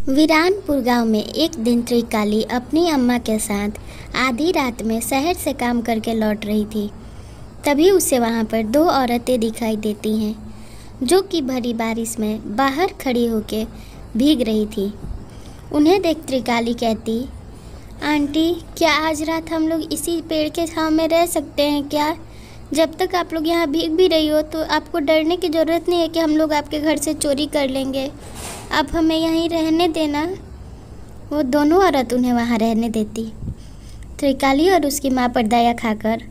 वीरानपुर गांव में एक दिन त्रिकाली अपनी अम्मा के साथ आधी रात में शहर से काम करके लौट रही थी। तभी उसे वहां पर दो औरतें दिखाई देती हैं जो कि भरी बारिश में बाहर खड़ी होकर भीग रही थी। उन्हें देख त्रिकाली कहती, आंटी, क्या आज रात हम लोग इसी पेड़ के छांव में रह सकते हैं क्या? जब तक आप लोग यहाँ भीग भी रही हो तो आपको डरने की ज़रूरत नहीं है कि हम लोग आपके घर से चोरी कर लेंगे। आप हमें यहीं रहने देना। वो दोनों औरत उन्हें वहाँ रहने देती। त्रिकाली और उसकी माँ पर दया खाकर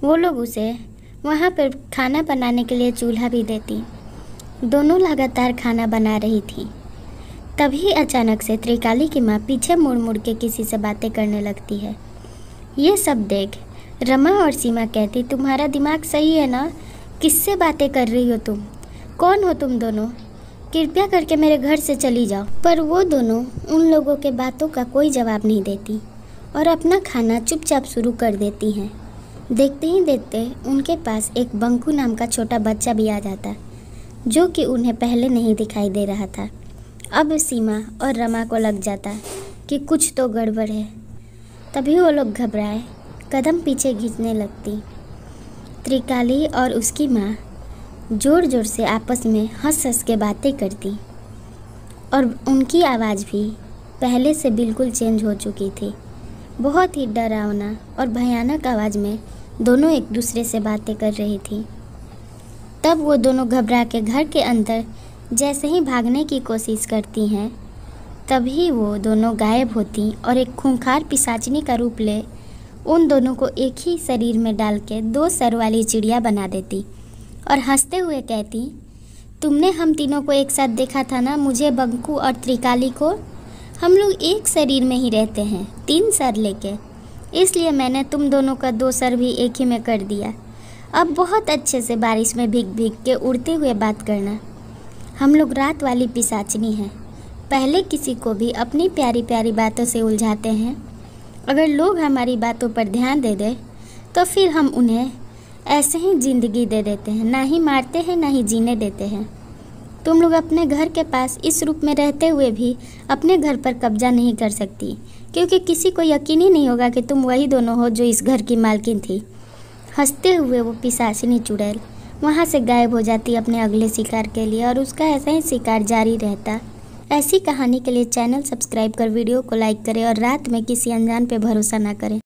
वो लोग उसे वहाँ पर खाना बनाने के लिए चूल्हा भी देती। दोनों लगातार खाना बना रही थी। तभी अचानक से त्रिकाली की माँ पीछे मुड़ मुड़ के किसी से बातें करने लगती है। ये सब देख रमा और सीमा कहती, तुम्हारा दिमाग सही है ना? किससे बातें कर रही हो तुम? कौन हो तुम दोनों? कृपया करके मेरे घर से चली जाओ। पर वो दोनों उन लोगों के बातों का कोई जवाब नहीं देती और अपना खाना चुपचाप शुरू कर देती हैं। देखते ही देखते उनके पास एक बंकू नाम का छोटा बच्चा भी आ जाता जो कि उन्हें पहले नहीं दिखाई दे रहा था। अब सीमा और रमा को लग जाता कि कुछ तो गड़बड़ है। तभी वो लोग घबराए कदम पीछे खींचने लगती। त्रिकाली और उसकी माँ ज़ोर ज़ोर से आपस में हंस हंस के बातें करती और उनकी आवाज़ भी पहले से बिल्कुल चेंज हो चुकी थी। बहुत ही डरावना और भयानक आवाज़ में दोनों एक दूसरे से बातें कर रही थी। तब वो दोनों घबरा के घर के अंदर जैसे ही भागने की कोशिश करती हैं तभी वो दोनों गायब होती और एक खूंखार पिशाचिनी का रूप ले उन दोनों को एक ही शरीर में डाल के दो सर वाली चिड़िया बना देती और हंसते हुए कहती, तुमने हम तीनों को एक साथ देखा था ना, मुझे, बंकू और त्रिकाली को। हम लोग एक शरीर में ही रहते हैं, 3 सर लेके, इसलिए मैंने तुम दोनों का 2 सर भी एक ही में कर दिया। अब बहुत अच्छे से बारिश में भीग भीग के उड़ते हुए बात करना। हम लोग रात वाली पिशाचिनी हैं। पहले किसी को भी अपनी प्यारी प्यारी बातों से उलझाते हैं। अगर लोग हमारी बातों पर ध्यान दे दें तो फिर हम उन्हें ऐसे ही ज़िंदगी दे देते हैं, ना ही मारते हैं ना ही जीने देते हैं। तुम लोग अपने घर के पास इस रूप में रहते हुए भी अपने घर पर कब्जा नहीं कर सकती, क्योंकि किसी को यकीन ही नहीं होगा कि तुम वही दोनों हो जो इस घर की मालकिन थी। हंसते हुए वो पिशाचिनी चुड़ैल वहाँ से गायब हो जाती अपने अगले शिकार के लिए और उसका ऐसा ही शिकार जारी रहता। ऐसी कहानी के लिए चैनल सब्सक्राइब कर वीडियो को लाइक करें और रात में किसी अनजान पे भरोसा ना करें।